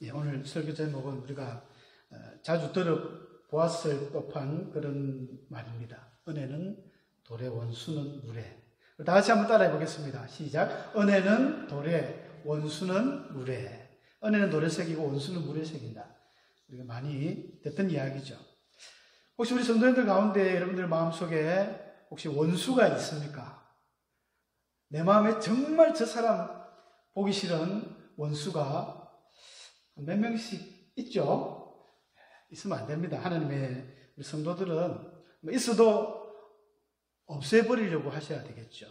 예, 오늘 설교 제목은 우리가 자주 들어보았을 법한 그런 말입니다. 은혜는 돌에, 원수는 물에. 다 같이 한번 따라해 보겠습니다. 시작. 은혜는 돌에, 원수는 물에. 은혜는 돌에 새기고 원수는 물에 새긴다. 우리가 많이 듣던 이야기죠. 혹시 우리 성도님들 가운데 여러분들 마음속에 혹시 원수가 있습니까? 내 마음에 정말 저 사람 보기 싫은 원수가 몇 명씩 있죠? 있으면 안 됩니다. 하나님의 우리 성도들은 있어도 없애버리려고 하셔야 되겠죠.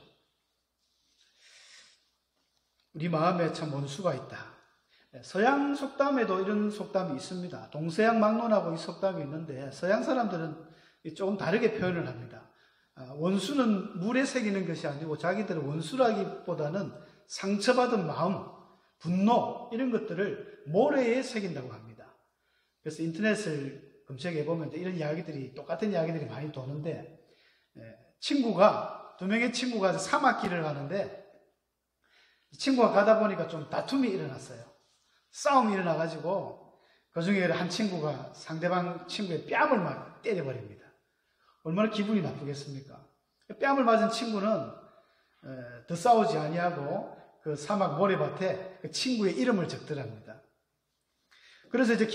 우리 마음에 참 원수가 있다. 서양 속담에도 이런 속담이 있습니다. 동서양 막론하고 이 속담이 있는데 서양 사람들은 조금 다르게 표현을 합니다. 원수는 물에 새기는 것이 아니고 자기들은 원수라기보다는 상처받은 마음, 분노 이런 것들을 모래에 새긴다고 합니다. 그래서 인터넷을 검색해 보면 이런 이야기들이 똑같은 이야기들이 많이 도는데 두 명의 친구가 사막길을 가는데 이 친구가 가다 보니까 좀 다툼이 일어났어요. 싸움이 일어나가지고 그 중에 한 친구가 상대방 친구의 뺨을 막 때려버립니다. 얼마나 기분이 나쁘겠습니까? 뺨을 맞은 친구는 더 싸우지 아니하고 그 사막 모래밭에 그 친구의 이름을 적더랍니다. 그래서 이제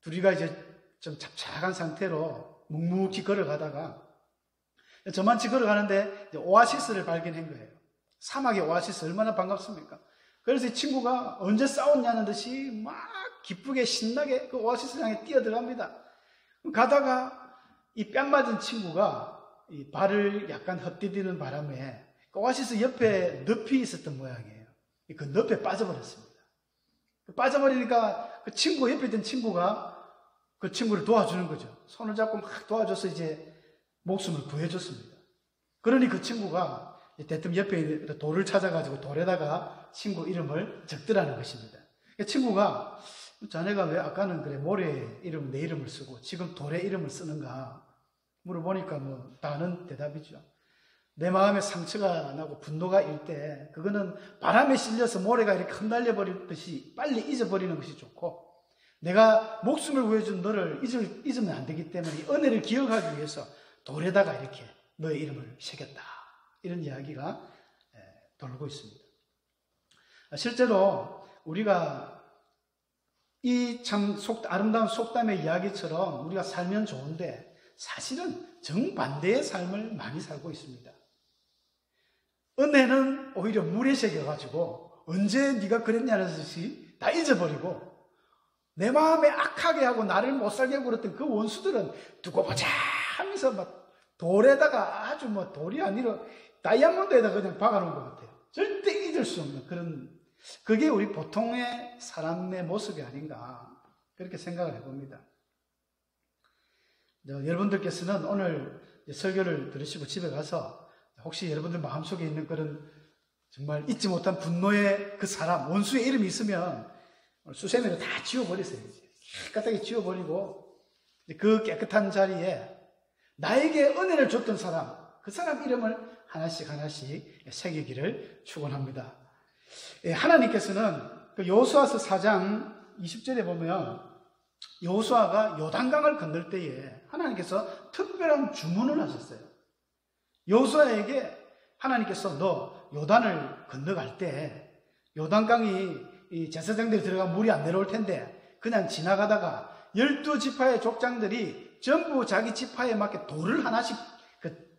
둘이가 이제 좀 잡착한 상태로 묵묵히 걸어가다가 저만치 걸어가는데 이제 오아시스를 발견한 거예요. 사막의 오아시스 얼마나 반갑습니까? 그래서 이 친구가 언제 싸웠냐는 듯이 막 기쁘게 신나게 그 오아시스를 향해 뛰어들어갑니다. 가다가 이 뺨 맞은 친구가 이 발을 약간 헛디디는 바람에 그 오아시스 옆에 늪이 있었던 모양이에요. 그 늪에 빠져버렸습니다. 빠져버리니까 그 친구 옆에 있던 친구가 그 친구를 도와주는 거죠. 손을 잡고 막 도와줘서 이제 목숨을 구해줬습니다. 그러니 그 친구가 대뜸 옆에 있는 돌을 찾아가지고 돌에다가 친구 이름을 적더라는 것입니다. 친구가 자네가 왜 아까는 그래 모래 이름 내 이름을 쓰고 지금 돌에 이름을 쓰는가 물어보니까 다 아는 대답이죠. 내 마음에 상처가 나고 분노가 일 때 그거는 바람에 실려서 모래가 이렇게 흩날려버리듯이 빨리 잊어버리는 것이 좋고 내가 목숨을 구해준 너를 잊으면 안 되기 때문에 이 은혜를 기억하기 위해서 돌에다가 이렇게 너의 이름을 새겼다. 이런 이야기가 돌고 있습니다. 실제로 우리가 이 참 아름다운 속담의 이야기처럼 우리가 살면 좋은데 사실은 정반대의 삶을 많이 살고 있습니다. 은혜는 오히려 물에 새겨가지고 언제 네가 그랬냐는 듯이 다 잊어버리고 내 마음에 악하게 하고 나를 못살게 하고 그랬던 그 원수들은 두고 보자 하면서 막 돌에다가 아주 돌이 아니라 다이아몬드에다 그냥 박아놓은 것 같아요. 절대 잊을 수 없는 그게 우리 보통의 사람의 모습이 아닌가 그렇게 생각을 해봅니다. 여러분들께서는 오늘 설교를 들으시고 집에 가서 혹시 여러분들 마음속에 있는 그런 정말 잊지 못한 분노의 그 사람, 원수의 이름이 있으면 수세미로 다 지워버리세요. 깨끗하게 지워버리고 그 깨끗한 자리에 나에게 은혜를 줬던 사람, 그 사람 이름을 하나씩 새기기를 축원합니다. 하나님께서는 그 여호수아서 4장 20절에 보면 여호수아가 요단강을 건널 때에 하나님께서 특별한 주문을 하셨어요. 여호수아에게 하나님께서 너 요단을 건너갈 때 요단강이 이 제사장들이 들어가면 물이 안 내려올 텐데 그냥 지나가다가 12지파의 족장들이 전부 자기 지파에 맞게 돌을 하나씩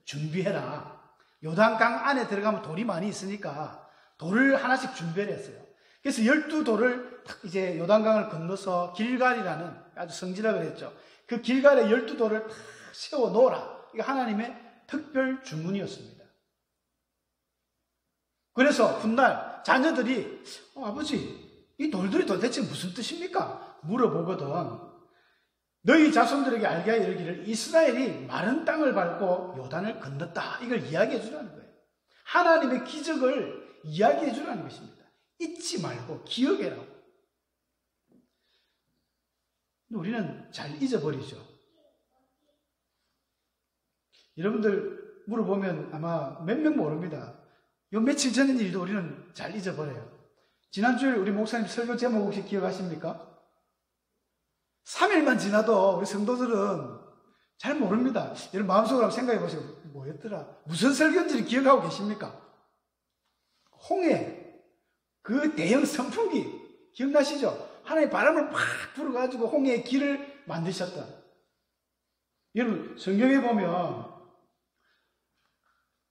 준비해라. 요단강 안에 들어가면 돌이 많이 있으니까 돌을 하나씩 준비를 했어요. 그래서 12돌을 이제 요단강을 건너서 길갈이라는 아주 성지라고 그랬죠. 그 길갈에 12돌을 다 세워 놓으라. 이게 하나님의 특별 주문이었습니다. 그래서 훗날 자녀들이 아버지 이 돌들이 도대체 무슨 뜻입니까? 물어보거든. 너희 자손들에게 알게 하여 이르기를 이스라엘이 마른 땅을 밟고 요단을 건넜다. 이걸 이야기해 주라는 거예요. 하나님의 기적을 이야기해 주라는 것입니다. 잊지 말고 기억해라고. 우리는 잘 잊어버리죠. 여러분들 물어보면 아마 몇 명 모릅니다. 요 며칠 전의 일도 우리는 잘 잊어버려요. 지난주에 우리 목사님 설교 제목 혹시 기억하십니까? 3일만 지나도 우리 성도들은 잘 모릅니다. 여러분 마음속으로 한번 생각해 보세요. 뭐였더라? 무슨 설교인지를 기억하고 계십니까? 홍해, 그 대형 선풍기 기억나시죠? 하나님 바람을 팍 불어가지고 홍해의 길을 만드셨다. 여러분 성경에 보면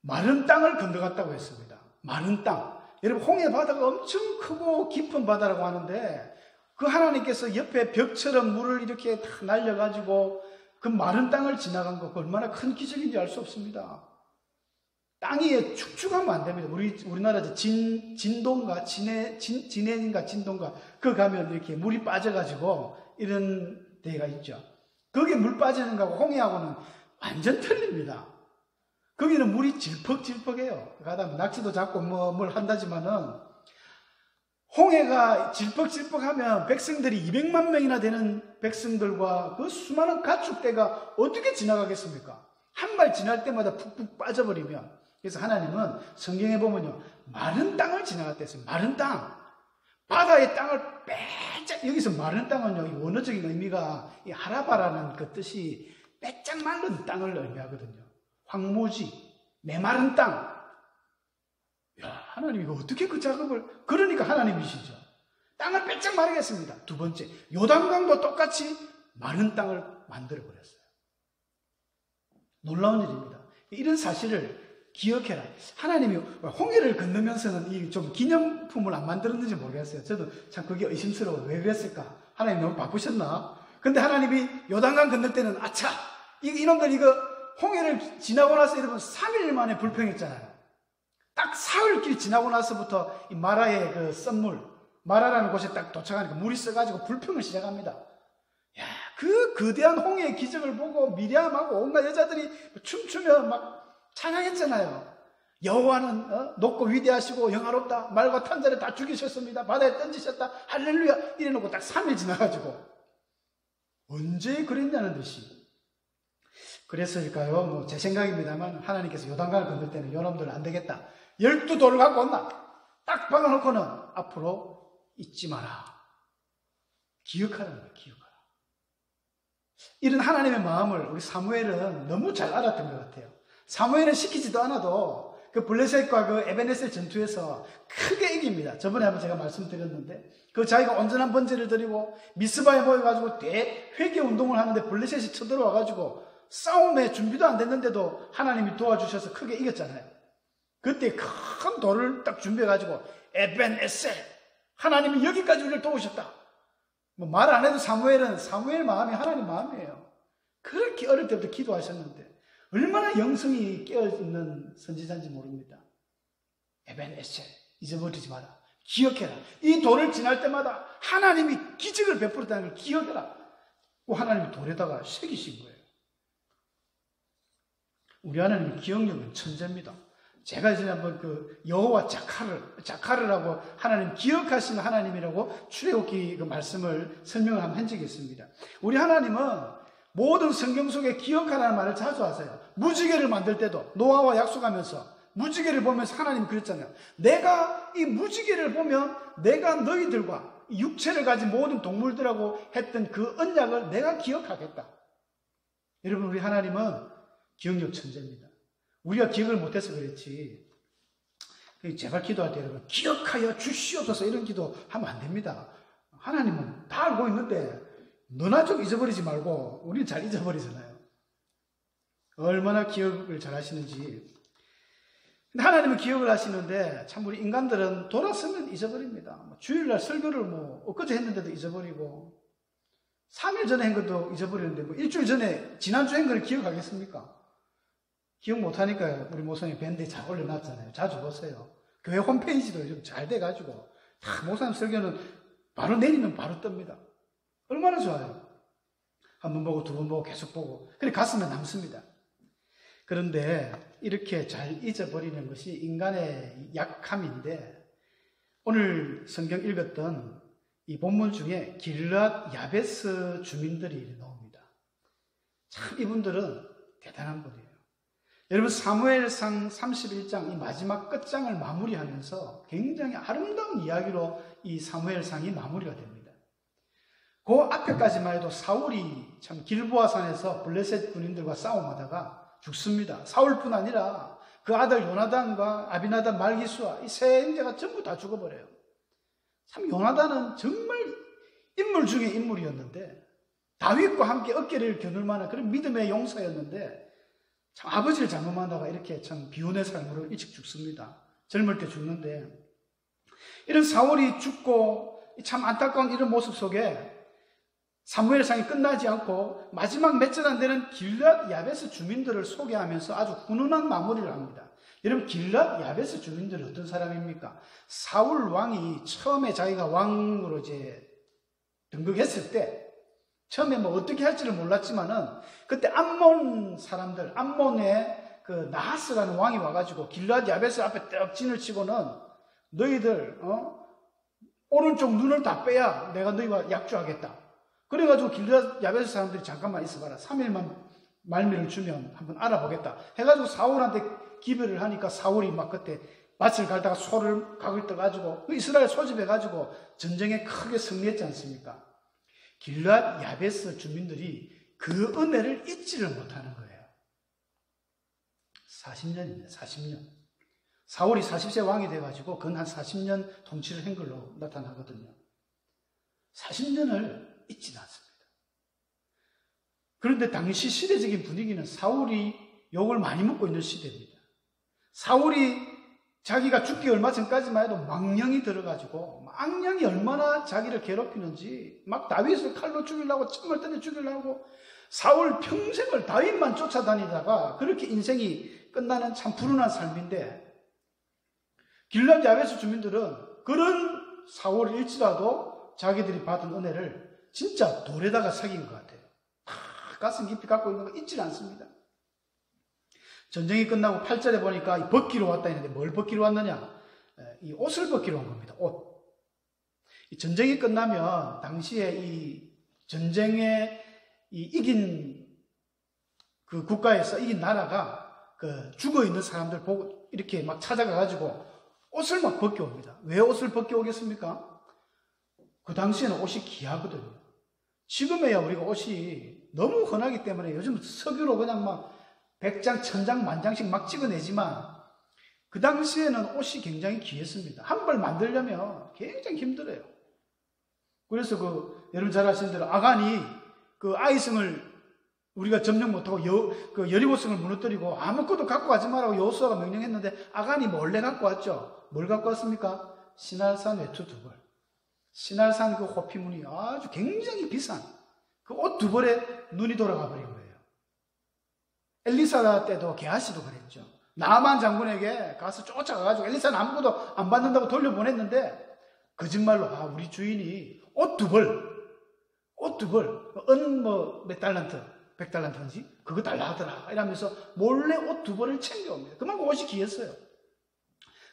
마른 땅을 건너갔다고 했습니다. 마른 땅. 여러분 홍해 바다가 엄청 크고 깊은 바다라고 하는데 그 하나님께서 옆에 벽처럼 물을 이렇게 다 날려가지고 그 마른 땅을 지나간 거, 그 얼마나 큰 기적인지 알 수 없습니다. 땅이 축축하면 안 됩니다. 우리나라 진도인가, 진해인가, 그 가면 이렇게 물이 빠져가지고 이런 데가 있죠. 거기에 물 빠지는 거하고 홍해하고는 완전 틀립니다. 거기는 물이 질퍽질퍽해요. 가다 낚시도 잡고 뭘 한다지만은 홍해가 질퍽질퍽하면 백성들이 200만 명이나 되는 백성들과 그 수많은 가축대가 어떻게 지나가겠습니까? 한 발 지날 때마다 푹푹 빠져버리면. 그래서 하나님은 성경에 보면요, 마른 땅을 지나갔다 했어요. 마른 땅. 바다의 땅을 빼짝, 여기서 마른 땅은요, 이 원어적인 의미가 이 하라바라는 그 뜻이 빼짝 마른 땅을 의미하거든요. 황무지, 메마른 땅. 야, 하나님 이거 어떻게 그 작업을, 그러니까 하나님이시죠. 땅을 빼짝 마르겠습니다. 두 번째, 요단강도 똑같이 마른 땅을 만들어버렸어요. 놀라운 일입니다. 이런 사실을 기억해라. 하나님이 홍해를 건너면서는 이 좀 기념품을 안 만들었는지 모르겠어요. 저도 참 그게 의심스러워요. 왜 그랬을까? 하나님 너무 바쁘셨나? 근데 하나님이 요단강 건널 때는 아차! 이놈들 이거 홍해를 지나고 나서 여러분 3일 만에 불평했잖아요. 딱 사흘길 지나고 나서부터 이 마라의 그 썸물, 마라라는 곳에 딱 도착하니까 물이 써가지고 불평을 시작합니다. 야, 그 거대한 홍해의 기적을 보고 미리암하고 온갖 여자들이 춤추며 막 찬양했잖아요. 여호와는 높고 위대하시고 영화롭다. 말과 탄자를 다 죽이셨습니다. 바다에 던지셨다. 할렐루야. 이래놓고 딱 3일 지나가지고 언제 그랬냐는 듯이. 그랬을까요? 뭐 제 생각입니다만 하나님께서 요단강을 건널 때는 요놈들 안 되겠다. 12돌을 갖고 온다. 딱 박아놓고는 앞으로 잊지 마라. 기억하라는 거예요. 기억하라. 이런 하나님의 마음을 우리 사무엘은 너무 잘 알았던 것 같아요. 사무엘은 시키지도 않아도 그 블레셋과 그 에베네셀 전투에서 크게 이깁니다. 저번에 한번 제가 말씀드렸는데 그 자기가 온전한 번제를 드리고 미스바에 모여가지고 대회개 운동을 하는데 블레셋이 쳐들어와가지고 싸움에 준비도 안 됐는데도 하나님이 도와주셔서 크게 이겼잖아요. 그때 큰 돌을 딱 준비해가지고 에벤에셀 하나님이 여기까지 우리를 도우셨다. 뭐 말 안 해도 사무엘 마음이 하나님 마음이에요. 그렇게 어릴 때부터 기도하셨는데 얼마나 영성이 깨어있는 선지자인지 모릅니다. 에벤에셀 잊어버리지 마라. 기억해라. 이 돌을 지날 때마다 하나님이 기적을 베풀었다는 걸 기억해라. 하나님이 돌에다가 새기신 거예요. 우리 하나님의 기억력은 천재입니다. 제가 지난번 그 여호와 자카르라고 하나님 기억하시는 하나님이라고 출애굽기 그 말씀을 설명을 한 적이 있습니다. 우리 하나님은 모든 성경 속에 기억하라는 말을 자주 하세요. 무지개를 만들 때도 노아와 약속하면서 무지개를 보면서 하나님이 그랬잖아요. 내가 이 무지개를 보면 내가 너희들과 육체를 가진 모든 동물들하고 했던 그 언약을 내가 기억하겠다. 여러분 우리 하나님은 기억력 천재입니다. 우리가 기억을 못해서 그렇지. 제발 기도할 때 여러분 기억하여 주시옵소서 이런 기도 하면 안 됩니다. 하나님은 다 알고 있는데 너나 좀 잊어버리지 말고 우리는 잘 잊어버리잖아요. 얼마나 기억을 잘 하시는지. 근데 하나님은 기억을 하시는데 참 우리 인간들은 돌아서면 잊어버립니다. 주일날 설교를 엊그제 했는데도 잊어버리고 3일 전에 한 것도 잊어버리는데 일주일 전에 지난주에 한 거를 기억하겠습니까? 기억 못하니까 우리 목사님 밴드에 잘 올려놨잖아요. 자주 보세요. 교회 홈페이지도 좀 잘 돼가지고 다 목사님 설교는 바로 내리면 바로 뜹니다. 얼마나 좋아요. 한 번 보고 두 번 보고 계속 보고 그래 가슴에 남습니다. 그런데 이렇게 잘 잊어버리는 것이 인간의 약함인데 오늘 성경 읽었던 이 본문 중에 길르앗 야베스 주민들이 나옵니다. 참 이분들은 대단한 분이에요. 여러분 사무엘상 31장 이 마지막 끝장을 마무리하면서 굉장히 아름다운 이야기로 이 사무엘상이 마무리가 됩니다. 그 앞에까지만 해도 사울이 참 길보아산에서 블레셋 군인들과 싸움하다가 죽습니다. 사울뿐 아니라 그 아들 요나단과 아비나답 말기수와 이 세 형제가 전부 다 죽어버려요. 참 요나단은 정말 인물 중에 인물이었는데 다윗과 함께 어깨를 겨눌 만한 그런 믿음의 용사였는데 참 아버지를 잘못 만나다가 이렇게 참 비운의 삶으로 일찍 죽습니다. 젊을 때 죽는데 이런 사울이 죽고 참 안타까운 이런 모습 속에 사무엘상이 끝나지 않고 마지막 몇 절 안 되는 길랏 야베스 주민들을 소개하면서 아주 훈훈한 마무리를 합니다. 여러분 길랏 야베스 주민들이 어떤 사람입니까? 사울 왕이 처음에 자기가 왕으로 이제 등극했을 때 처음에 뭐 어떻게 할지를 몰랐지만은 그때 암몬 사람들, 암몬의 그 나하스라는 왕이 와가지고 길랏 야베스 앞에 떡 진을 치고는 너희들 오른쪽 눈을 다 빼야 내가 너희와 약주하겠다. 그래가지고 길랏 야베스 사람들이 잠깐만 있어봐라. 3일만 말미를 주면 한번 알아보겠다. 해가지고 사울한테 기별을 하니까 사울이 막 그때 밭을 갈다가 소를 각을 떠가지고 이스라엘 소집해가지고 전쟁에 크게 승리했지 않습니까? 길랏 야베스 주민들이 그 은혜를 잊지를 못하는 거예요. 40년입니다. 40년. 사울이 40세 왕이 돼가지고 그건 한 40년 통치를 한 걸로 나타나거든요. 40년을 잊지는 않습니다. 그런데 당시 시대적인 분위기는 사울이 욕을 많이 먹고 있는 시대입니다. 사울이 자기가 죽기 얼마 전까지만 해도 망령이 들어가지고 망령이 얼마나 자기를 괴롭히는지 막 다윗을 칼로 죽이려고 창을 던져 죽이려고 사울 평생을 다윗만 쫓아다니다가 그렇게 인생이 끝나는 참 불운한 삶인데 길랏 야베스 주민들은 그런 사울을 일지라도 자기들이 받은 은혜를 진짜 돌에다가 새긴 것 같아요. 가슴 깊이 갖고 있는 거 잊지 않습니다. 전쟁이 끝나고 8절에 보니까 이 벗기로 왔다 했는데 뭘 벗기로 왔느냐? 이 옷을 벗기로 온 겁니다. 옷. 이 전쟁이 끝나면 당시에 이 전쟁에 이긴 그 국가에서 이긴 나라가 그 죽어 있는 사람들 보고 이렇게 막 찾아가 가지고 옷을 막 벗겨 옵니다. 왜 옷을 벗겨 오겠습니까? 그 당시에는 옷이 귀하거든요. 지금에야 우리가 옷이 너무 흔하기 때문에 요즘 석유로 그냥 막 100장, 1000장, 10,000장씩 막 찍어내지만 그 당시에는 옷이 굉장히 귀했습니다. 한 벌 만들려면 굉장히 힘들어요. 그래서 여러분 잘 아시는 대로 아간이 그 아이성을 우리가 점령 못하고 그 여리고성을 무너뜨리고 아무것도 갖고 가지 말라고 여호수아가 명령했는데 아간이 몰래 갖고 왔죠. 뭘 갖고 왔습니까? 시날산 외투 2벌. 시날산 그 호피무늬 아주 굉장히 비싼 그 옷 2벌에 눈이 돌아가 버린 거예요. 엘리사 때도 게하시도 그랬죠. 나만 장군에게 가서 쫓아가가지고 엘리사는 아무것도 안 받는다고 돌려보냈는데 거짓말로 우리 주인이 옷 2벌 은 몇 달란트 100달란트인지 그거 달라 하더라 이러면서 몰래 옷 2벌을 챙겨옵니다. 그만큼 옷이 귀했어요.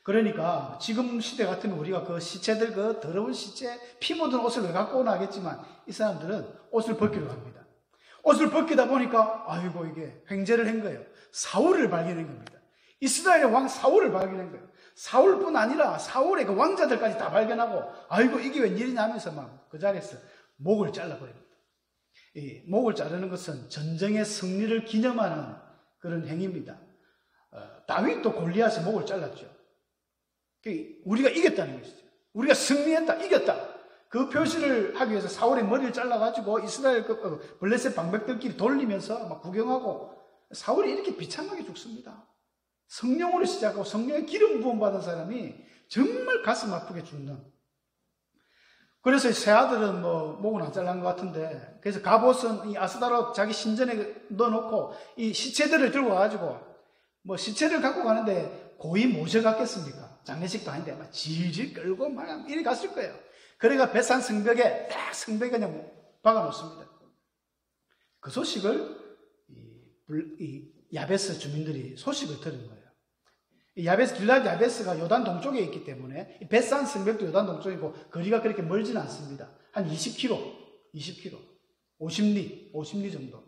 그러니까 지금 시대 같으면 우리가 그 시체들 그 더러운 시체 피 묻은 옷을 왜 갖고 오나 하겠지만 이 사람들은 옷을 벗기러 갑니다. 옷을 벗기다 보니까 아이고 이게 횡재를 한 거예요. 사울을 발견한 겁니다. 이스라엘의 왕 사울을 발견한 거예요. 사울뿐 아니라 사울의 그 왕자들까지 다 발견하고 아이고 이게 웬일이냐 하면서 막 그 자리에서 목을 잘라버립니다. 이 목을 자르는 것은 전쟁의 승리를 기념하는 그런 행위입니다. 다윗도 골리앗의 목을 잘랐죠. 우리가 이겼다는 것이죠. 우리가 승리했다, 이겼다. 그 표시를 하기 위해서 사울의 머리를 잘라가지고 이스라엘 블레셋 방백들끼리 돌리면서 막 구경하고 사울이 이렇게 비참하게 죽습니다. 성령으로 시작하고 성령의 기름 부음 받은 사람이 정말 가슴 아프게 죽는. 그래서 새 아들은 목은 안 잘난 것 같은데 그래서 갑옷은 이 아스다로 자기 신전에 넣어놓고 이 시체들을 들고 와가지고 시체를 갖고 가는데 고이 모셔갔겠습니까? 장례식도 아닌데 막 질질 끌고 막 이리 갔을 거예요. 그래가 베산 성벽에 딱 성벽에 그냥 박아놓습니다. 그 소식을 이 야베스 주민들이 소식을 들은 거예요. 이 길랏 야베스가 요단 동쪽에 있기 때문에 이 베산 성벽도 요단 동쪽이고 거리가 그렇게 멀지는 않습니다. 한 20km, 50리 정도.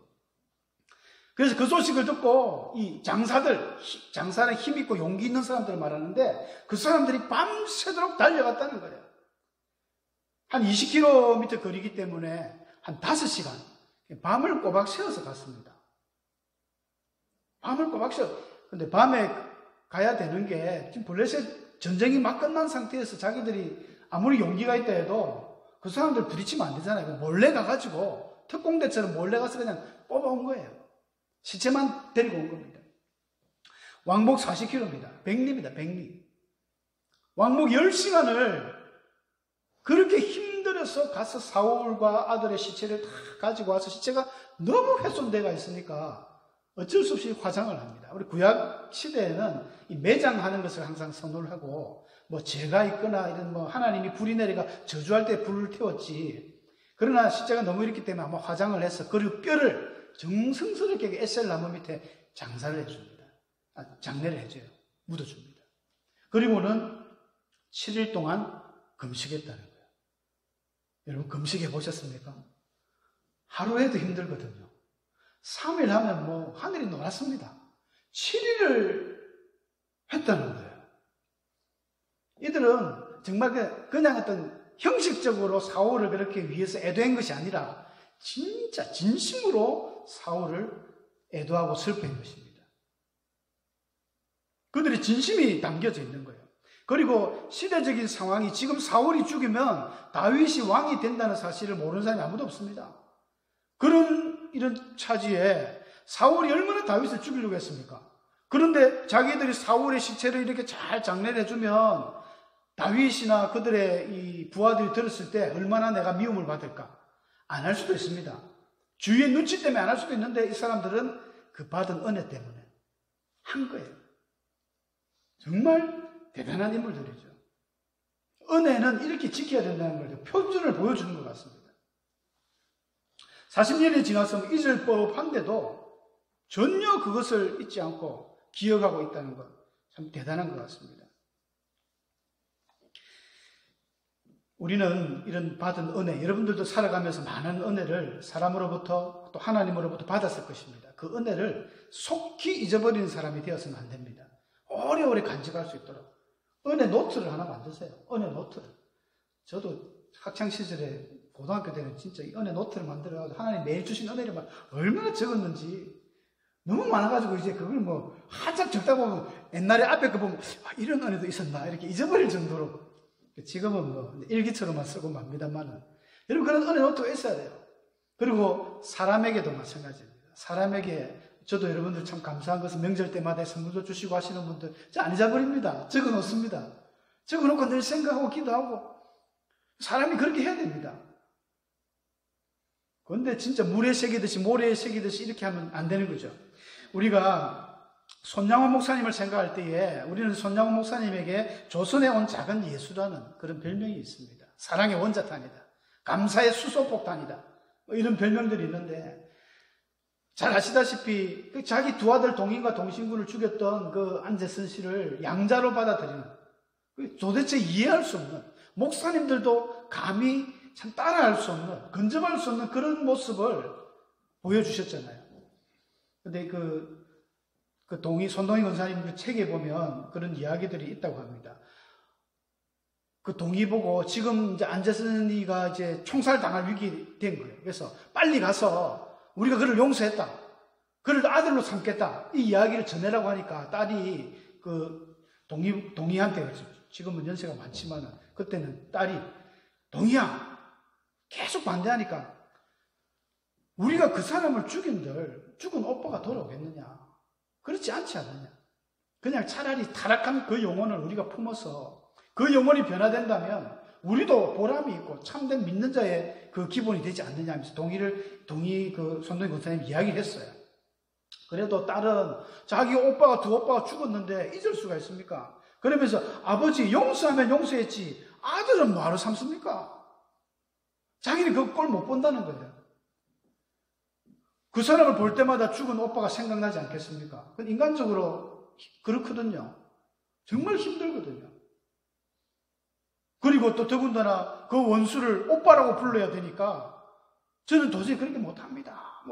그래서 그 소식을 듣고 이 장사는 힘 있고 용기 있는 사람들을 말하는데 그 사람들이 밤새도록 달려갔다는 거예요. 한 20km 거리기 때문에 한 5시간 밤을 꼬박 새워서 갔습니다. 밤을 꼬박 새워. 근데 밤에 가야 되는 게 지금 블레셋 전쟁이 막 끝난 상태에서 자기들이 아무리 용기가 있다 해도 그 사람들 부딪히면 안 되잖아요. 몰래 가가지고 특공대처럼 몰래 가서 그냥 뽑아온 거예요. 시체만 데리고 온 겁니다. 왕복 40km입니다. 100리입니다. 100리. 왕복 10시간을 그렇게 힘들어서 가서 사울과 아들의 시체를 다 가지고 와서 시체가 너무 훼손되어 있으니까 어쩔 수 없이 화장을 합니다. 우리 구약 시대에는 이 매장하는 것을 항상 선호를 하고 뭐 죄가 있거나 이런 뭐 하나님이 불이 내리가 저주할 때 불을 태웠지. 그러나 시체가 너무 이렇기 때문에 아마 화장을 해서 그리고 뼈를 정성스럽게 에셀 나무 밑에 장사를 해줍니다. 장례를 해줘요. 묻어줍니다. 그리고는 7일 동안 금식했다는 거예요. 여러분 금식해 보셨습니까? 하루에도 힘들거든요. 3일 하면 뭐 하늘이 놀았습니다. 7일을 했다는 거예요. 이들은 정말 그냥 어떤 형식적으로 사울을 그렇게 위해서 애도한 것이 아니라 진짜 진심으로 사울을 애도하고 슬퍼한 것입니다. 그들의 진심이 담겨져 있는 거예요. 그리고 시대적인 상황이 지금 사울이 죽으면 다윗이 왕이 된다는 사실을 모르는 사람이 아무도 없습니다. 이런 차지에 사울이 얼마나 다윗을 죽이려고 했습니까? 그런데 자기들이 사울의 시체를 이렇게 잘 장례를 해주면 다윗이나 그들의 이 부하들이 들었을 때 얼마나 내가 미움을 받을까? 안 할 수도 있습니다. 주위의 눈치 때문에 안 할 수도 있는데 이 사람들은 그 받은 은혜 때문에 한 거예요. 정말 대단한 인물들이죠. 은혜는 이렇게 지켜야 된다는 걸 표준을 보여주는 것 같습니다. 40년이 지나서 잊을 법한데도 전혀 그것을 잊지 않고 기억하고 있다는 것 참 대단한 것 같습니다. 우리는 이런 받은 은혜, 여러분들도 살아가면서 많은 은혜를 사람으로부터 또 하나님으로부터 받았을 것입니다. 그 은혜를 속히 잊어버리는 사람이 되어서는 안 됩니다. 오래오래 간직할 수 있도록 은혜 노트를 하나 만드세요. 은혜 노트를. 저도 학창시절에 고등학교 때는 진짜 이 은혜 노트를 만들어가지고 하나님 매일 주신 은혜를 얼마나 적었는지 너무 많아가지고 이제 그걸 뭐 한참 적다 보면 옛날에 앞에 거 보면 이런 은혜도 있었나 이렇게 잊어버릴 정도로 지금은 뭐 일기처럼만 쓰고 맙니다만은 여러분 그런 은혜 노트가 있어야 돼요. 그리고 사람에게도 마찬가지입니다. 사람에게 저도 여러분들 참 감사한 것은 명절 때마다 선물도 주시고 하시는 분들 안 잊어버립니다. 적어놓습니다. 적어놓고 늘 생각하고 기도하고 사람이 그렇게 해야 됩니다. 그런데 진짜 물에 새기듯이 모래에 새기듯이 이렇게 하면 안 되는 거죠. 우리가 손양원 목사님을 생각할 때에 우리는 손양원 목사님에게 조선에 온 작은 예수라는 그런 별명이 있습니다. 사랑의 원자탄이다. 감사의 수소폭탄이다. 이런 별명들이 있는데 잘 아시다시피 자기 두 아들 동인과 동신군을 죽였던 그 안재선 씨를 양자로 받아들이는 도대체 이해할 수 없는 목사님들도 감히 참 따라할 수 없는 근접할 수 없는 그런 모습을 보여주셨잖아요. 근데 손동희 권사님 그 책에 보면 그런 이야기들이 있다고 합니다. 그 동희 보고 지금 이제 안재선이가 이제 총살 당할 위기 된 거예요. 그래서 빨리 가서 우리가 그를 용서했다. 그를 아들로 삼겠다. 이 이야기를 전해라고 하니까 딸이 그 동희한테 지금은 연세가 많지만은 그때는 딸이 동희야 계속 반대하니까 우리가 그 사람을 죽은 오빠가 돌아오겠느냐. 그렇지 않지 않느냐. 그냥 차라리 타락한 그 영혼을 우리가 품어서 그 영혼이 변화된다면 우리도 보람이 있고 참된 믿는 자의 그 기본이 되지 않느냐 하면서 손동희 권사님 이야기를 했어요. 그래도 딸은 자기 두 오빠가 죽었는데 잊을 수가 있습니까? 그러면서 아버지 용서하면 용서했지 아들은 뭐하러 삼습니까? 자기는 그 꼴 못 본다는 거예요. 그 사람을 볼 때마다 죽은 오빠가 생각나지 않겠습니까? 그건 인간적으로 그렇거든요. 정말 힘들거든요. 그리고 또 더군다나 그 원수를 오빠라고 불러야 되니까 저는 도저히 그렇게 못합니다.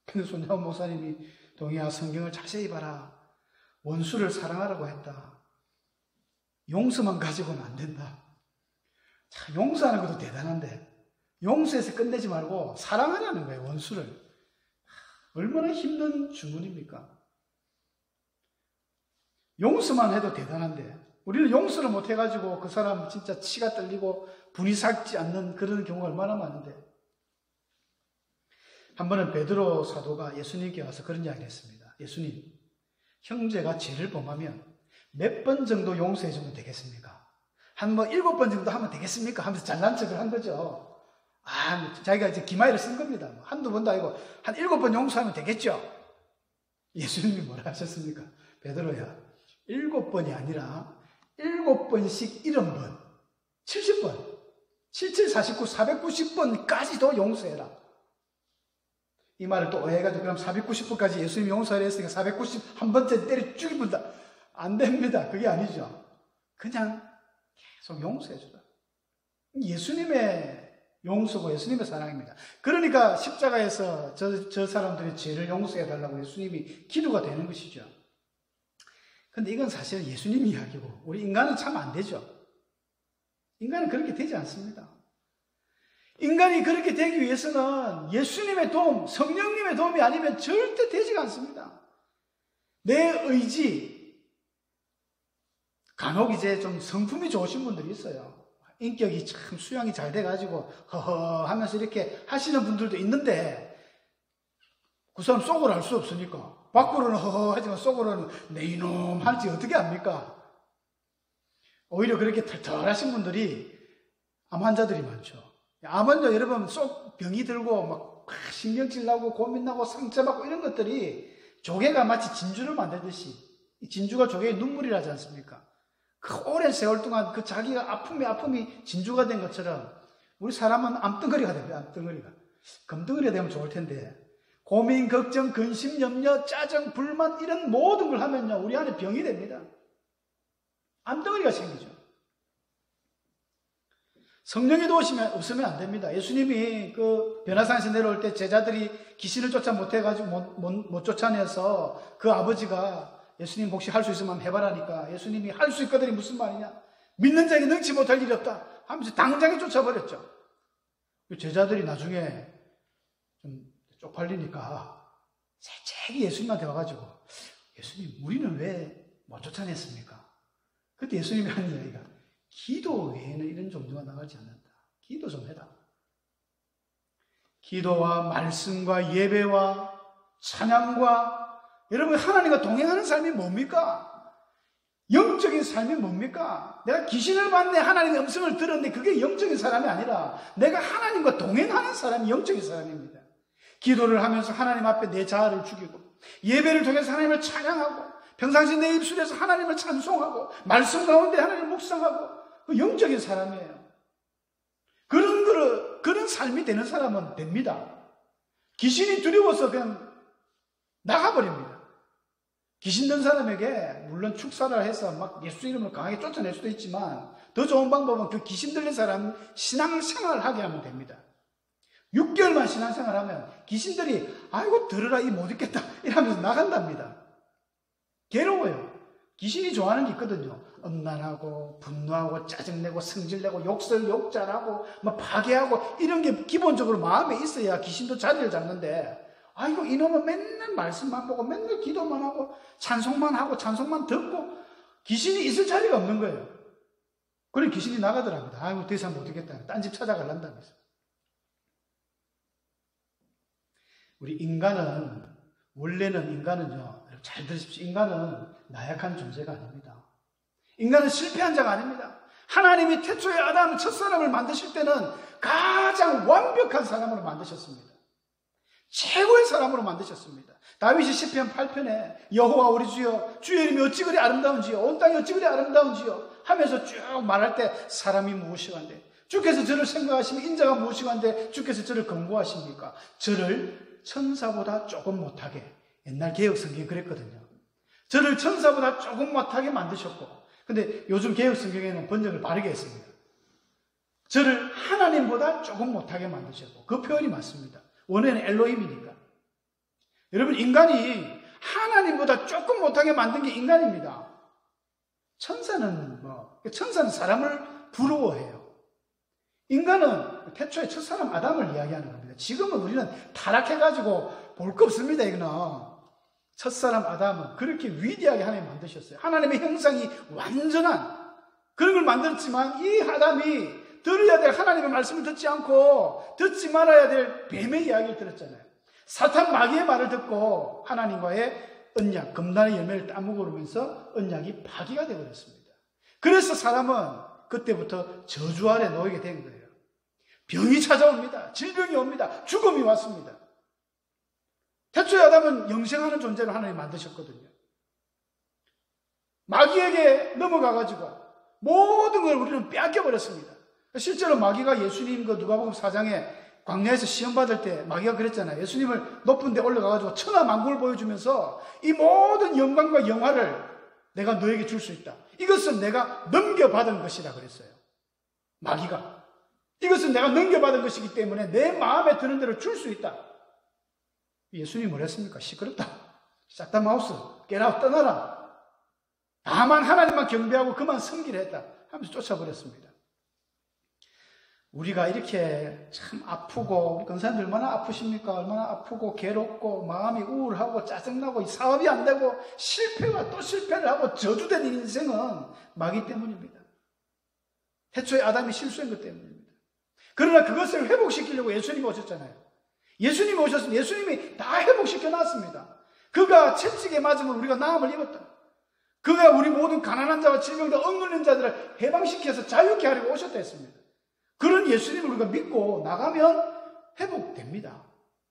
근데 손양원 목사님이 동희야 성경을 자세히 봐라. 원수를 사랑하라고 했다. 용서만 가지고는 안 된다. 자, 용서하는 것도 대단한데 용서해서 끝내지 말고 사랑하라는 거예요. 원수를. 얼마나 힘든 주문입니까? 용서만 해도 대단한데 우리는 용서를 못 해가지고 그 사람 진짜 치가 떨리고 분이 삭지 않는 그런 경우가 얼마나 많은데. 한 번은 베드로 사도가 예수님께 와서 그런 이야기를 했습니다. 예수님, 형제가 죄를 범하면 몇 번 정도 용서해 주면 되겠습니까? 한 7번 정도 하면 되겠습니까? 하면서 잘난 척을 한 거죠. 자기가 이제 기마이를 쓴 겁니다. 한두 번도 아니고 한 7번 용서하면 되겠죠? 예수님이 뭐라 하셨습니까? 베드로야, 7번이 아니라 7번씩 70번, 70번, 7749, 490번까지도 용서해라. 이 말을 또 오해해가지고 그럼 490번까지 예수님이 용서하려 했으니까 491번째 때려 죽이면 안 됩니다. 그게 아니죠. 그냥 계속 용서해주라. 예수님의 용서고 예수님의 사랑입니다. 그러니까 십자가에서 저 사람들의 죄를 용서해달라고 예수님이 기도가 되는 것이죠. 근데 이건 사실 예수님 이야기고 우리 인간은 참 안 되죠. 인간은 그렇게 되지 않습니다. 인간이 그렇게 되기 위해서는 예수님의 도움, 성령님의 도움이 아니면 절대 되지가 않습니다. 내 의지, 간혹 이제 좀 성품이 좋으신 분들이 있어요. 인격이 참 수양이 잘 돼가지고 허허 하면서 이렇게 하시는 분들도 있는데 그 사람 속으로 알 수 없으니까 밖으로는 허허 하지만 속으로는 내 이놈 할지 어떻게 압니까? 오히려 그렇게 털털하신 분들이 암 환자들이 많죠. 암 환자 여러분 속 병이 들고 막 신경질 나고 고민 나고 상처받고 이런 것들이 조개가 마치 진주를 만들듯이 진주가 조개의 눈물이라지 않습니까? 그 오랜 세월 동안 그 자기가 아픔이 진주가 된 것처럼 우리 사람은 암덩어리가 됩니다. 암덩어리가. 금덩어리가 되면 좋을 텐데 고민, 걱정, 근심, 염려, 짜증, 불만 이런 모든 걸 하면요 우리 안에 병이 됩니다. 암덩어리가 생기죠. 성령의 도우심이 없으면 안 됩니다. 예수님이 그 변화산에서 내려올 때 제자들이 귀신을 쫓아 못해가지고 못 쫓아내서 그 아버지가 예수님 혹시 할 수 있으면 해봐라니까 예수님이 할 수 있거든이 무슨 말이냐? 믿는 자에게 능치 못할 일이 없다 하면서 당장에 쫓아버렸죠. 제자들이 나중에 좀 쪽팔리니까 새책이 예수님한테 와가지고 예수님 우리는 왜 못 쫓아냈습니까? 그때 예수님이 하는 이야기가 기도 외에는 이런 종류가 나가지 않는다. 기도 좀 해라. 기도와 말씀과 예배와 찬양과 여러분 하나님과 동행하는 삶이 뭡니까? 영적인 삶이 뭡니까? 내가 귀신을 봤네 하나님의 음성을 들었는데 그게 영적인 사람이 아니라 내가 하나님과 동행하는 사람이 영적인 사람입니다. 기도를 하면서 하나님 앞에 내 자아를 죽이고 예배를 통해서 하나님을 찬양하고 평상시 내 입술에서 하나님을 찬송하고 말씀 가운데 하나님을 묵상하고 그 영적인 사람이에요. 그런 삶이 되는 사람은 됩니다. 귀신이 두려워서 그냥 나가버립니다. 귀신 든 사람에게 물론 축사를 해서 막 예수 이름을 강하게 쫓아낼 수도 있지만 더 좋은 방법은 그 귀신 들린 사람 신앙생활을 하게 하면 됩니다. 6개월만 신앙생활하면 귀신들이 아이고 들으라 이 못 있겠다 이러면서 나간답니다. 괴로워요. 귀신이 좋아하는 게 있거든요. 음란하고 분노하고 짜증내고 성질내고 욕설욕잘하고 막 파괴하고 이런 게 기본적으로 마음에 있어야 귀신도 자리를 잡는데 아이고 이놈은 맨날 말씀만 보고 맨날 기도만 하고 찬송만 하고 찬송만 듣고 귀신이 있을 자리가 없는 거예요. 그래 귀신이 나가더랍니다. 아이고 더 이상 못 있겠다. 딴 집 찾아가란다면서. 우리 원래는 인간은요 잘 들으십시오. 인간은 나약한 존재가 아닙니다. 인간은 실패한 자가 아닙니다. 하나님이 태초에 아담 첫사람을 만드실 때는 가장 완벽한 사람으로 만드셨습니다. 최고의 사람으로 만드셨습니다. 다윗이 시편 8편에 여호와 우리 주여 주의 이름이 어찌 그리 아름다운지요 온 땅이 어찌 그리 아름다운지요 하면서 쭉 말할 때 사람이 무엇이간데 주께서 저를 생각하시면 인자가 무엇이간데 주께서 저를 긍고하십니까? 저를 천사보다 조금 못하게 옛날 개혁 성경이 그랬거든요. 저를 천사보다 조금 못하게 만드셨고 근데 요즘 개혁 성경에는 번역을 바르게 했습니다. 저를 하나님보다 조금 못하게 만드셨고 그 표현이 맞습니다. 원래는 엘로힘이니까 여러분, 인간이 하나님보다 조금 못하게 만든 게 인간입니다. 천사는 사람을 부러워해요. 인간은 태초에 첫사람 아담을 이야기하는 겁니다. 지금은 우리는 타락해가지고 볼 거 없습니다, 이거는. 첫사람 아담은 그렇게 위대하게 하나님 만드셨어요. 하나님의 형상이 완전한 그런 걸 만들었지만 이 아담이 들어야 될 하나님의 말씀을 듣지 않고 듣지 말아야 될 뱀의 이야기를 들었잖아요. 사탄 마귀의 말을 듣고 하나님과의 언약, 금단의 열매를 따먹으면서 언약이 파기가 되어버렸습니다. 그래서 사람은 그때부터 저주 아래 놓이게 된 거예요. 병이 찾아옵니다. 질병이 옵니다. 죽음이 왔습니다. 태초에 아담은 영생하는 존재로 하나님 만드셨거든요. 마귀에게 넘어가가지고 모든 걸 우리는 빼앗겨버렸습니다. 실제로 마귀가 예수님 누가복음 4장에 광야에서 시험 받을 때 마귀가 그랬잖아요. 예수님을 높은 데 올라가가지고 천하만국을 보여주면서 이 모든 영광과 영화를 내가 너에게 줄 수 있다. 이것은 내가 넘겨받은 것이다 그랬어요. 마귀가. 이것은 내가 넘겨받은 것이기 때문에 내 마음에 드는 대로 줄 수 있다. 예수님이 뭐랬습니까? 시끄럽다. 싹다 마우스. 깨라 떠나라. 다만 하나님만 경배하고 그만 섬기려 했다 하면서 쫓아버렸습니다. 우리가 이렇게 참 아프고, 권사님들 얼마나 아프십니까? 얼마나 아프고 괴롭고 마음이 우울하고 짜증나고 사업이 안 되고 실패와 또 실패를 하고 저주된 인생은 마귀 때문입니다. 태초에 아담이 실수한 것 때문입니다. 그러나 그것을 회복시키려고 예수님이 오셨잖아요. 예수님이 오셨으면 예수님이 다 회복시켜 놨습니다. 그가 채찍에 맞으면 우리가 나음을 입었다. 그가 우리 모든 가난한 자와 질병자 억눌린 자들을 해방시켜서 자유케 하려고 오셨다 했습니다. 그런 예수님을 우리가 믿고 나가면 회복됩니다.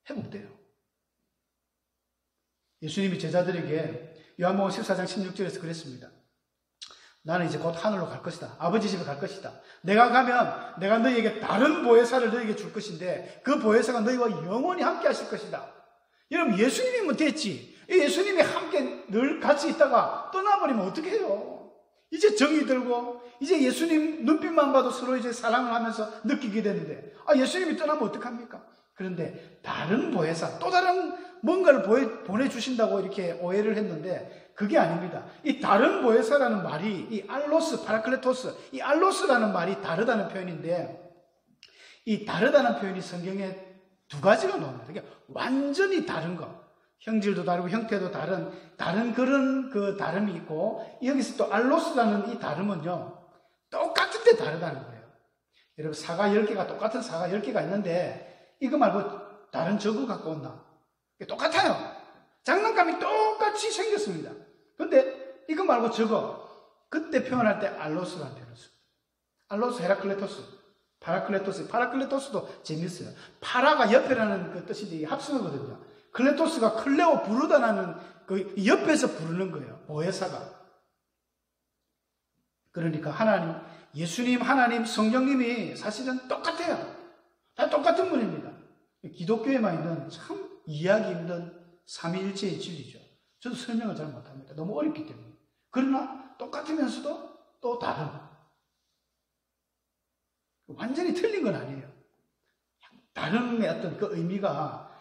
회복돼요. 예수님이 제자들에게 요한복음 14장 16절에서 그랬습니다. 나는 이제 곧 하늘로 갈 것이다. 아버지 집에 갈 것이다. 내가 가면 내가 너희에게 다른 보혜사를 너희에게 줄 것인데 그 보혜사가 너희와 영원히 함께 하실 것이다. 여러분, 예수님이면 됐지. 예수님이 함께 늘 같이 있다가 떠나버리면 어떻게 해요? 이제 정이 들고 이제 예수님 눈빛만 봐도 서로 이제 사랑을 하면서 느끼게 되는데 예수님이 떠나면 어떡합니까? 그런데 다른 보혜사, 또 다른 뭔가를 보내주신다고 이렇게 오해를 했는데 그게 아닙니다. 이 다른 보혜사라는 말이 이 알로스, 파라클레토스, 이 알로스라는 말이 다르다는 표현인데 이 다르다는 표현이 성경에 두 가지가 나옵니다. 그러니까 완전히 다른 거. 형질도 다르고 형태도 다른 그런 그 다름이 있고 여기서 또 알로스라는 이 다름은요. 똑같은데 다르다는 거예요. 여러분 사과 10개가 똑같은 사과 10개가 있는데 이거 말고 다른 저거 갖고 온다. 똑같아요. 장난감이 똑같이 생겼습니다. 근데 이거 말고 저거 그때 표현할 때 알로스라는 표현을 씁니다. 알로스, 헤라클레토스, 파라클레토스도 재밌어요. 파라가 옆에라는 그 뜻인데 합성어거든요. 클레토스가 클레오 부르다라는 그 옆에서 부르는 거예요. 보혜사가. 그러니까 하나님, 예수님, 하나님, 성령님이 사실은 똑같아요. 다 똑같은 분입니다. 기독교에만 있는 참 이해하기 힘든 삼위일체의 진리죠. 저도 설명을 잘 못합니다. 너무 어렵기 때문에. 그러나 똑같으면서도 또 다른. 완전히 틀린 건 아니에요. 다른 어떤 그 의미가.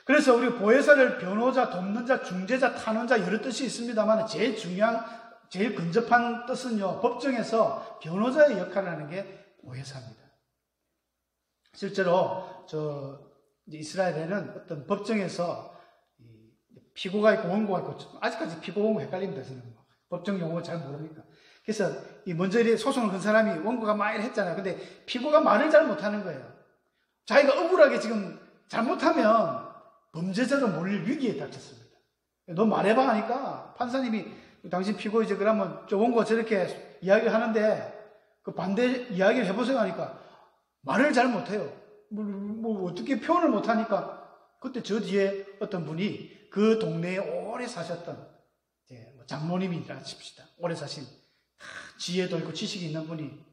그래서 우리 보혜사를 변호자, 돕는 자, 중재자, 탄원자 여러 뜻이 있습니다만 제일 중요한, 제일 근접한 뜻은요. 법정에서 변호자의 역할을 하는 게 보혜사입니다. 실제로 이스라엘에는 어떤 법정에서 피고가 있고 원고가 있고 아직까지 피고 원고 헷갈립니다. 저는 법정 용어 잘 모르니까. 그래서 먼저 소송을 건 사람이 원고가 막 했잖아요. 근데 피고가 말을 잘 못하는 거예요. 자기가 억울하게 지금 잘못하면 범죄자로 몰릴 위기에 닥쳤습니다. 너 말해봐 하니까 판사님이 당신 피고이지 그러면 저 원고가 저렇게 이야기를 하는데 그 반대 이야기를 해보세요 하니까 말을 잘 못해요. 뭐 어떻게 표현을 못하니까 그때 저 뒤에 어떤 분이 그 동네에 오래 사셨던 장모님이라 칩시다. 오래 사신 지혜도 있고 지식이 있는 분이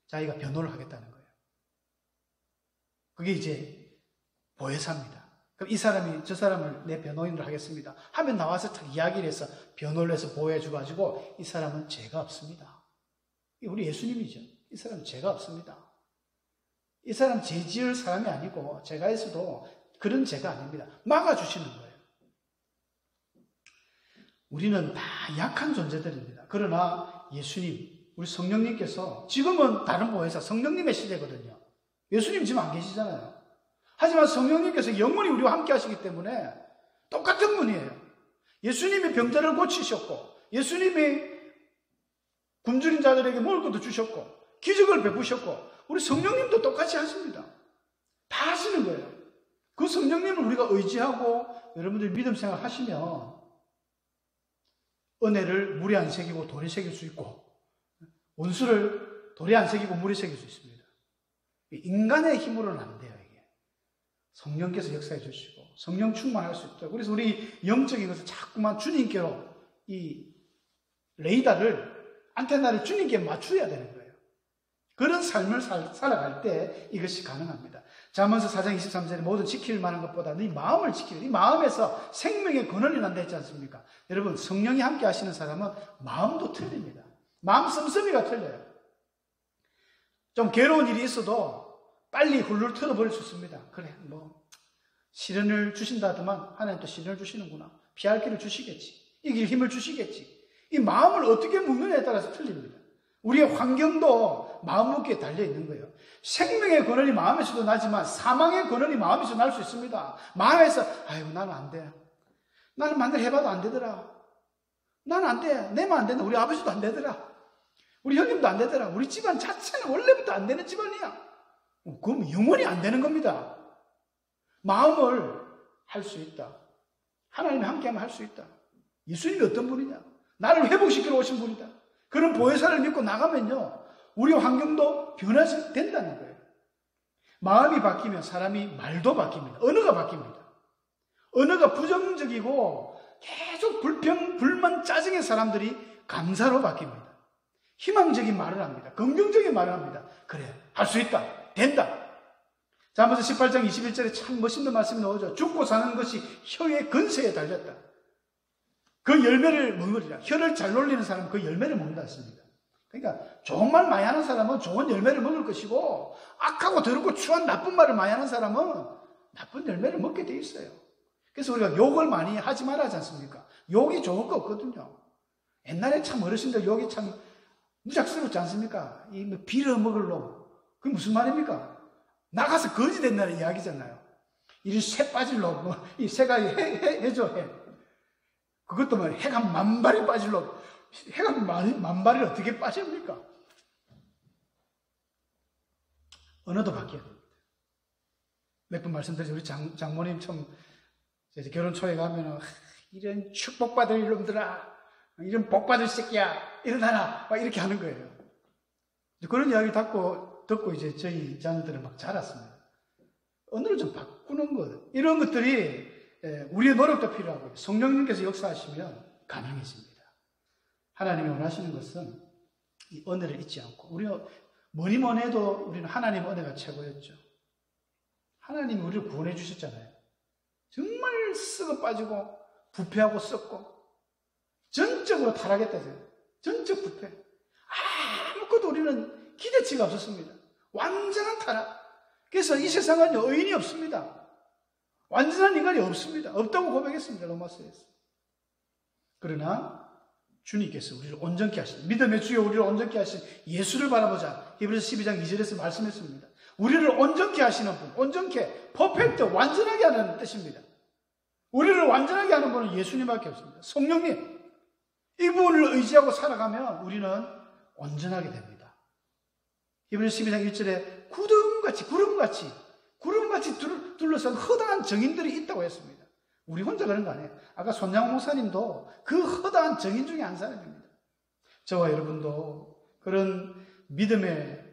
자기가 변호를 하겠다는 거예요. 그게 이제 보혜사입니다. 그럼 이 사람이 저 사람을 내 변호인으로 하겠습니다 하면 나와서 이야기를 해서 변호를 해서 보호해줘가지고 이 사람은 죄가 없습니다. 우리 예수님이죠. 이 사람은 죄가 없습니다. 이 사람 죄 지을 사람이 아니고 죄가 있어도 그런 죄가 아닙니다. 막아주시는 거예요. 우리는 다 약한 존재들입니다. 그러나 예수님, 우리 성령님께서 지금은 다른 모회사 성령님의 시대거든요. 예수님 지금 안 계시잖아요. 하지만 성령님께서 영원히 우리와 함께 하시기 때문에 똑같은 분이에요. 예수님이 병자를 고치셨고 예수님이 굶주린 자들에게 먹을 것도 주셨고 기적을 베푸셨고 우리 성령님도 똑같이 하십니다. 다 하시는 거예요. 그 성령님을 우리가 의지하고 여러분들이 믿음 생활 하시면 은혜를 물에 안 새기고 돌에 새길 수 있고 원수를 돌에 안 새기고 물에 새길 수 있습니다. 인간의 힘으로는 안 돼요. 이게 성령께서 역사해 주시고 성령 충만할 수 있다. 그래서 우리 영적인 것을 자꾸만 주님께로 이 레이더를 안테나를 주님께 맞춰야 되는 거예요. 그런 삶을 살아갈 때 이것이 가능합니다. 잠언서 4장 23절에 모든 지킬 만한 것보다 네 마음을 지키라. 이 마음에서 생명의 근원이 난다 했지 않습니까? 여러분 성령이 함께 하시는 사람은 마음도 틀립니다. 마음 씀씀이가 틀려요. 좀 괴로운 일이 있어도 빨리 훌훌 털어버릴 수 있습니다. 그래 시련을 주신다더만 하나님 또 시련을 주시는구나. 피할 길을 주시겠지. 이길 힘을 주시겠지. 이 마음을 어떻게 먹느냐에 따라서 틀립니다. 우리의 환경도 마음 먹기에 달려 있는 거예요. 생명의 근원이 마음에서도 나지만 사망의 근원이 마음에서 날 수 있습니다. 마음에서 아이고 나는 안 돼. 나는 만날 해봐도 안 되더라. 나는 안 돼. 내만 안 된다. 우리 아버지도 안 되더라. 우리 형님도 안 되더라. 우리 집안 자체는 원래부터 안 되는 집안이야. 그럼 영원히 안 되는 겁니다. 마음을 할 수 있다. 하나님이 함께하면 할 수 있다. 예수님이 어떤 분이냐? 나를 회복시키러 오신 분이다. 그런 보혜사를 믿고 나가면요. 우리 환경도 변화된다는 거예요. 마음이 바뀌면 사람이 말도 바뀝니다. 언어가 바뀝니다. 언어가 부정적이고 계속 불평, 불만, 짜증의 사람들이 감사로 바뀝니다. 희망적인 말을 합니다. 긍정적인 말을 합니다. 그래, 할 수 있다. 된다. 잠언서 18장 21절에 참 멋있는 말씀이 나오죠. 죽고 사는 것이 혀의 근세에 달렸다. 그 열매를 먹으리라. 혀를 잘 놀리는 사람은 그 열매를 먹는다 했습니다. 그러니까 좋은 말 많이 하는 사람은 좋은 열매를 먹을 것이고 악하고 더럽고 추한 나쁜 말을 많이 하는 사람은 나쁜 열매를 먹게 돼 있어요. 그래서 우리가 욕을 많이 하지 말아야 하지 않습니까? 욕이 좋은 거 없거든요. 옛날에 참 어르신들 욕이 참 무작스럽지 않습니까? 이 빌어먹을 놈. 그게 무슨 말입니까? 나가서 거지 된다는 이야기잖아요. 이 새 빠질 놈. 이 새가 해줘, 해. 그것도 뭐 해가 만발이 빠질 놈. 해가 만발이 어떻게 빠집니까? 언어도 바뀌어야 됩니다. 몇 번 말씀드렸죠. 우리 장모님 참 결혼 초에 가면은 이런 축복받을 놈들아, 이런 복받을 새끼야, 일어나라, 막 이렇게 하는 거예요. 그런 이야기 듣고 이제 저희 자녀들은 막 자랐습니다. 언어를 좀 바꾸는 것, 이런 것들이 우리의 노력도 필요하고 성령님께서 역사하시면 가능해집니다. 하나님이 원하시는 것은 이 은혜를 잊지 않고 우리가 뭐니 뭐니 해도 우리는 하나님 은혜가 최고였죠. 하나님이 우리를 구원해 주셨잖아요. 정말 썩어 빠지고 부패하고 썩고 전적으로 타락했다고요. 전적 부패. 아무것도 우리는 기대치가 없었습니다. 완전한 타락. 그래서 이 세상은요, 의인이 없습니다. 완전한 인간이 없습니다. 없다고 고백했습니다. 로마서에서. 그러나 주님께서 우리를 온전케 하신, 믿음의 주여 우리를 온전케 하신 예수를 바라보자. 히브리서 12장 2절에서 말씀했습니다. 우리를 온전케 하시는 분, 온전케, 퍼펙트, 완전하게 하는 뜻입니다. 우리를 완전하게 하는 분은 예수님밖에 없습니다. 성령님, 이분을 의지하고 살아가면 우리는 온전하게 됩니다. 히브리서 12장 1절에 구름같이 둘러싼 허다한 정인들이 있다고 했습니다. 우리 혼자 그런 거 아니에요. 아까 손양호 목사님도 그 허다한 정인 중에 한 사람입니다. 저와 여러분도 그런 믿음의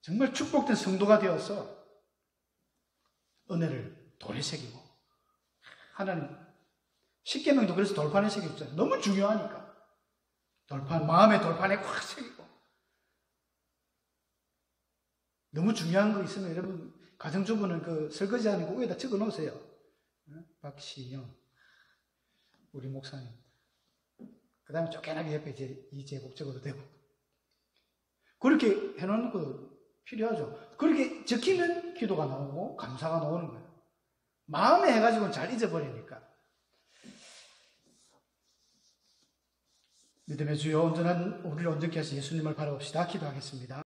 정말 축복된 성도가 되어서 은혜를 돌에 새기고 하나님 십계명도 그래서 돌판에 새겼잖아요. 너무 중요하니까 마음의 돌판에 확 새기고 너무 중요한 거 있으면 여러분 가정주부는 그 설거지하는 거 위에다 적어 놓으세요. 박시영 우리 목사님. 그 다음에 쫓겨나게 옆에 이제 복 적어도 되고 그렇게 해놓는 거 필요하죠. 그렇게 적히면 기도가 나오고 감사가 나오는 거예요. 마음에 해가지고는 잘 잊어버리니까. 믿음의 주여 온전한 우리를 온전케 하시 예수님을 바라봅시다. 기도하겠습니다.